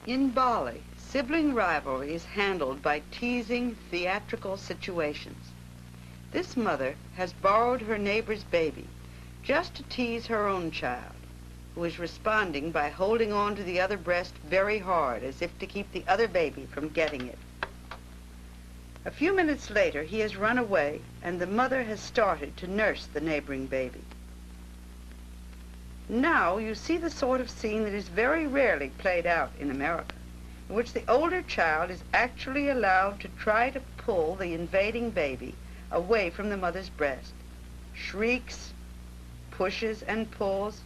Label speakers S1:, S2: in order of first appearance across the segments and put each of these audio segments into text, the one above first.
S1: In Bali, sibling rivalry is handled by teasing theatrical situations. This mother has borrowed her neighbor's baby just to tease her own child, who is responding by holding on to the other breast very hard, as if to keep the other baby from getting it. A few minutes later, he has run away, and the mother has started to nurse the neighboring baby. Now you see the sort of scene that is very rarely played out in America, in which the older child is actually allowed to try to pull the invading baby away from the mother's breast, shrieks, pushes, and pulls,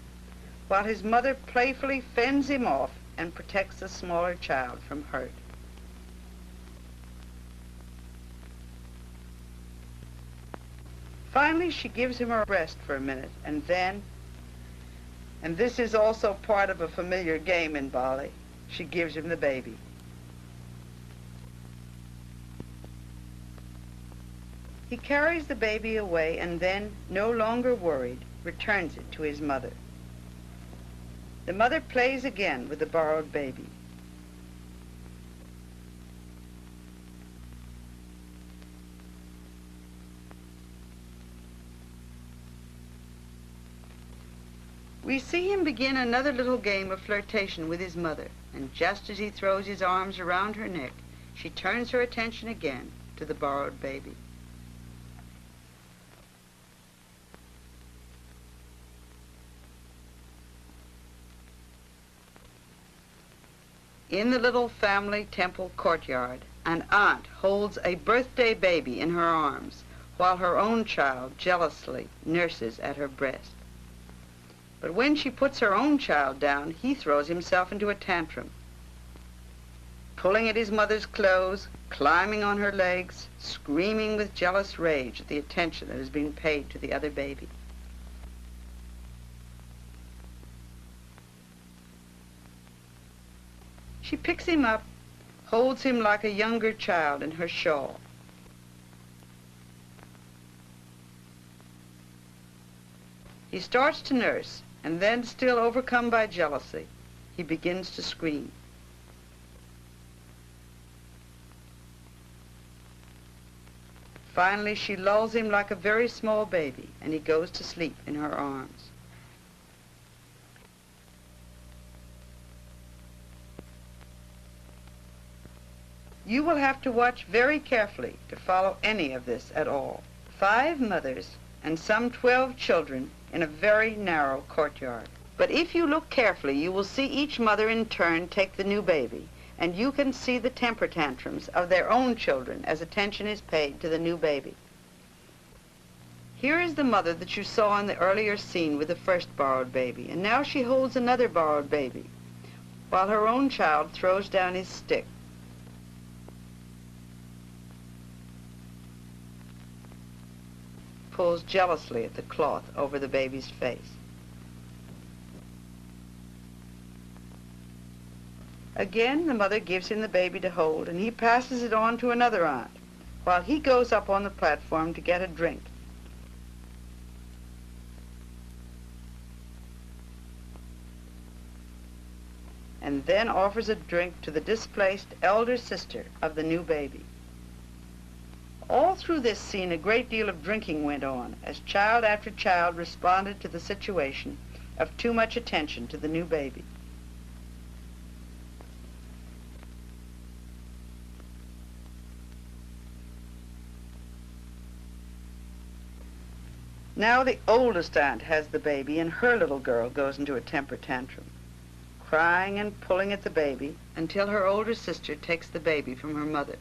S1: while his mother playfully fends him off and protects the smaller child from hurt. Finally, she gives him her breast for a minute, and then, and this is also part of a familiar game in Bali, she gives him the baby. He carries the baby away and then, no longer worried, returns it to his mother. The mother plays again with the borrowed baby. We see him begin another little game of flirtation with his mother, and just as he throws his arms around her neck, she turns her attention again to the borrowed baby. In the little family temple courtyard, an aunt holds a birthday baby in her arms, while her own child jealously nurses at her breast. But when she puts her own child down, he throws himself into a tantrum, pulling at his mother's clothes, climbing on her legs, screaming with jealous rage at the attention that is being paid to the other baby. She picks him up, holds him like a younger child in her shawl. He starts to nurse, and then, still overcome by jealousy, he begins to scream. Finally, she lulls him like a very small baby, and he goes to sleep in her arms. You will have to watch very carefully to follow any of this at all. 5 mothers and some 12 children in a very narrow courtyard. But if you look carefully, you will see each mother in turn take the new baby, and you can see the temper tantrums of their own children as attention is paid to the new baby. Here is the mother that you saw in the earlier scene with the first borrowed baby, and now she holds another borrowed baby, while her own child throws down his stick. Pulls jealously at the cloth over the baby's face. Again, the mother gives him the baby to hold, and he passes it on to another aunt, while he goes up on the platform to get a drink. And then offers a drink to the displaced elder sister of the new baby. All through this scene, a great deal of drinking went on, as child after child responded to the situation of too much attention to the new baby. Now the oldest aunt has the baby, and her little girl goes into a temper tantrum, crying and pulling at the baby until her older sister takes the baby from her mother.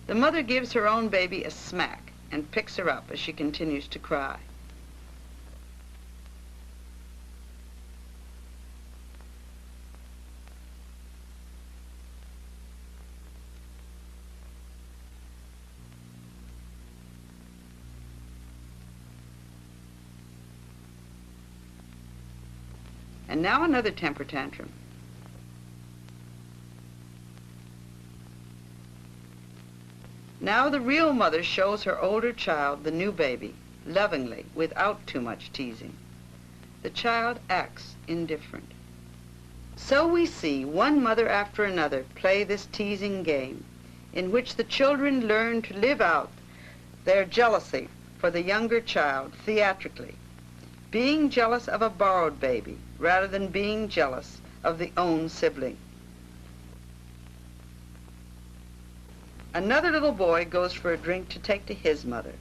S1: The mother gives her own baby a smack and picks her up as she continues to cry. And now another temper tantrum. Now the real mother shows her older child the new baby, lovingly, without too much teasing. The child acts indifferent. So we see one mother after another play this teasing game, in which the children learn to live out their jealousy for the younger child theatrically, being jealous of a borrowed baby rather than being jealous of the own sibling. Another little boy goes for a drink to take to his mother.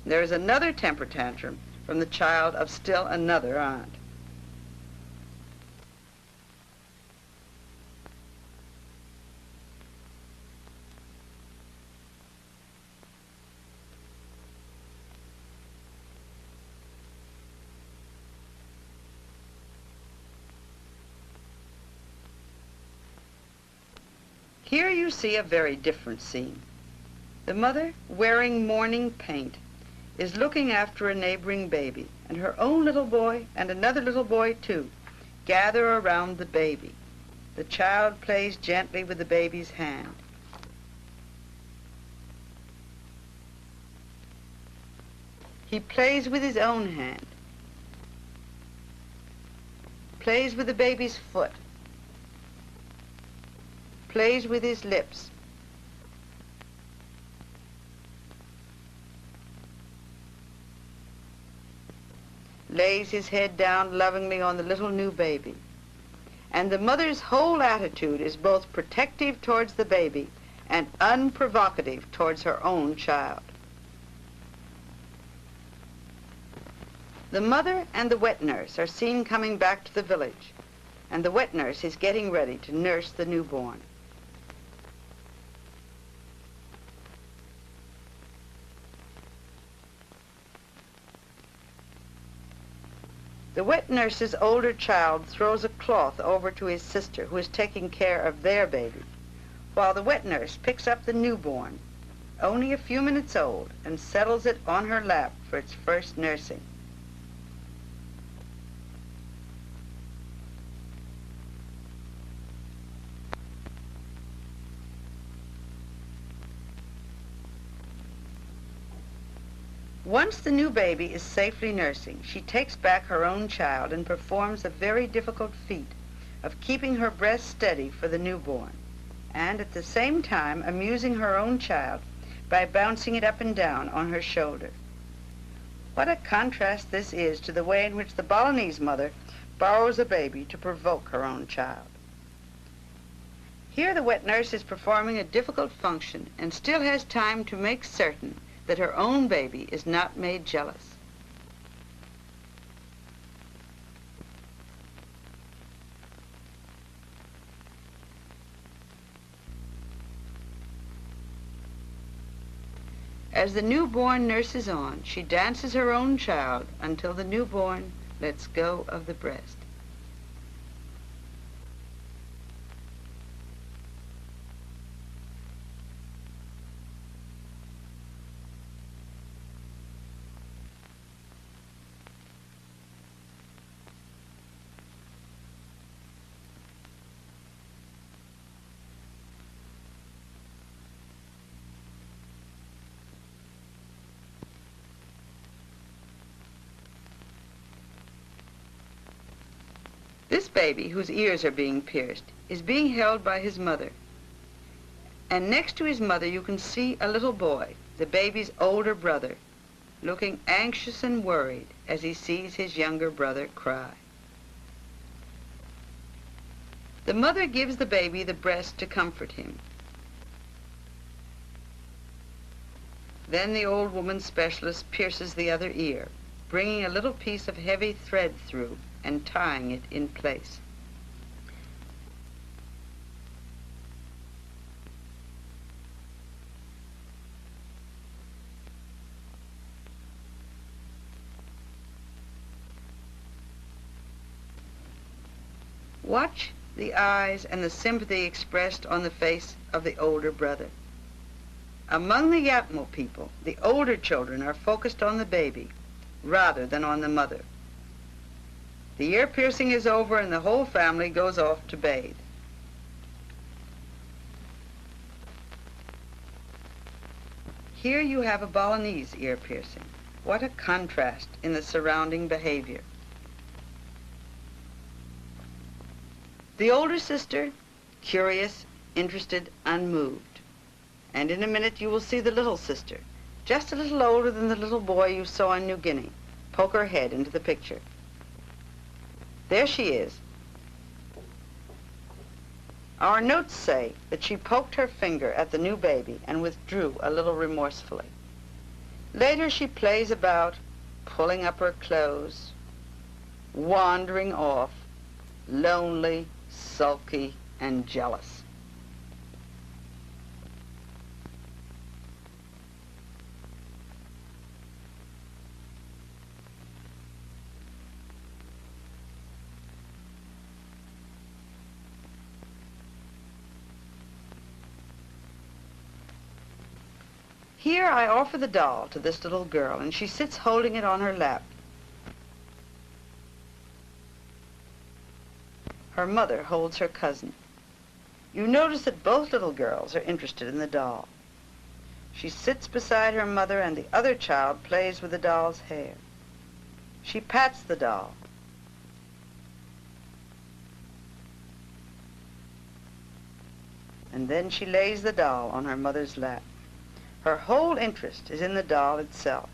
S1: There is another temper tantrum from the child of still another aunt. Here you see a very different scene. The mother, wearing mourning paint, is looking after a neighboring baby, and her own little boy and another little boy too gather around the baby. The child plays gently with the baby's hand. He plays with his own hand, plays with the baby's foot, plays with his lips. Lays his head down lovingly on the little new baby. And the mother's whole attitude is both protective towards the baby and unprovocative towards her own child. The mother and the wet nurse are seen coming back to the village, and the wet nurse is getting ready to nurse the newborn. The wet nurse's older child throws a cloth over to his sister, who is taking care of their baby, while the wet nurse picks up the newborn, only a few minutes old, and settles it on her lap for its first nursing. Once the new baby is safely nursing, she takes back her own child and performs a very difficult feat of keeping her breast steady for the newborn, and at the same time amusing her own child by bouncing it up and down on her shoulder. What a contrast this is to the way in which the Balinese mother borrows a baby to provoke her own child. Here the wet nurse is performing a difficult function and still has time to make certain that her own baby is not made jealous. As the newborn nurses on, she dances her own child until the newborn lets go of the breast. This baby, whose ears are being pierced, is being held by his mother. And next to his mother you can see a little boy, the baby's older brother, looking anxious and worried as he sees his younger brother cry. The mother gives the baby the breast to comfort him. Then the old woman specialist pierces the other ear, bringing a little piece of heavy thread through and tying it in place. Watch the eyes and the sympathy expressed on the face of the older brother. Among the Yatmo people, the older children are focused on the baby rather than on the mother. The ear piercing is over and the whole family goes off to bathe. Here you have a Balinese ear piercing. What a contrast in the surrounding behavior. The older sister, curious, interested, unmoved. And in a minute you will see the little sister, just a little older than the little boy you saw in New Guinea, poke her head into the picture. There she is. Our notes say that she poked her finger at the new baby and withdrew a little remorsefully. Later she plays about, pulling up her clothes, wandering off, lonely, sulky, and jealous. Here I offer the doll to this little girl, and she sits holding it on her lap. Her mother holds her cousin. You notice that both little girls are interested in the doll. She sits beside her mother, and the other child plays with the doll's hair. She pats the doll. And then she lays the doll on her mother's lap. Her whole interest is in the doll itself.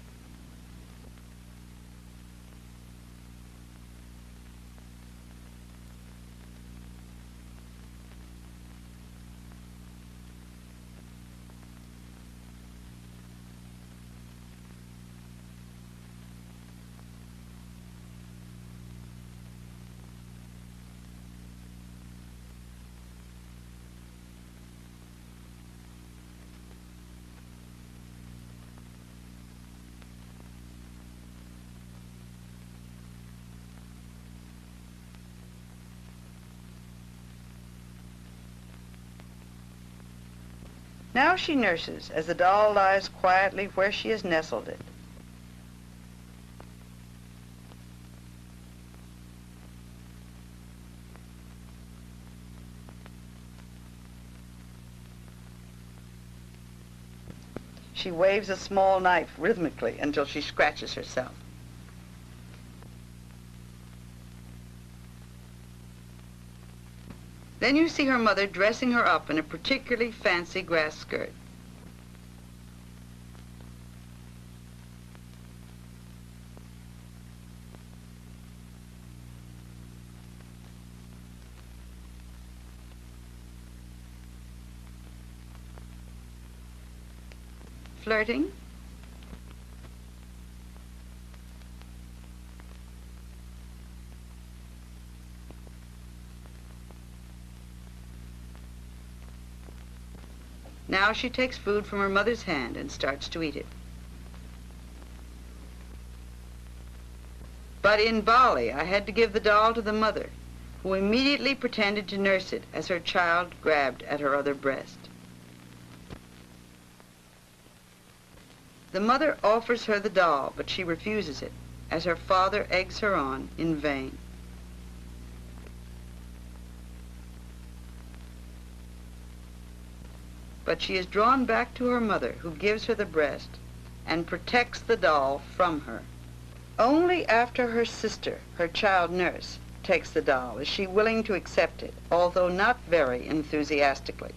S1: Now she nurses as the doll lies quietly where she has nestled it. She waves a small knife rhythmically until she scratches herself. Then you see her mother dressing her up in a particularly fancy grass skirt. Flirting? Now she takes food from her mother's hand and starts to eat it. But in Bali, I had to give the doll to the mother, who immediately pretended to nurse it as her child grabbed at her other breast. The mother offers her the doll, but she refuses it, as her father eggs her on in vain. But she is drawn back to her mother, who gives her the breast and protects the doll from her. Only after her sister, her child nurse, takes the doll is she willing to accept it, although not very enthusiastically.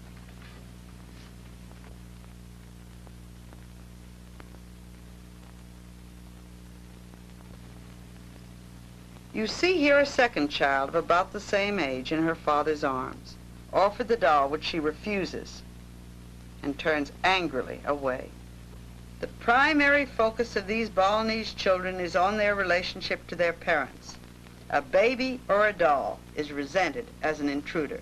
S1: You see here a second child of about the same age in her father's arms, offered the doll, which she refuses and turns angrily away. The primary focus of these Balinese children is on their relationship to their parents. A baby or a doll is resented as an intruder.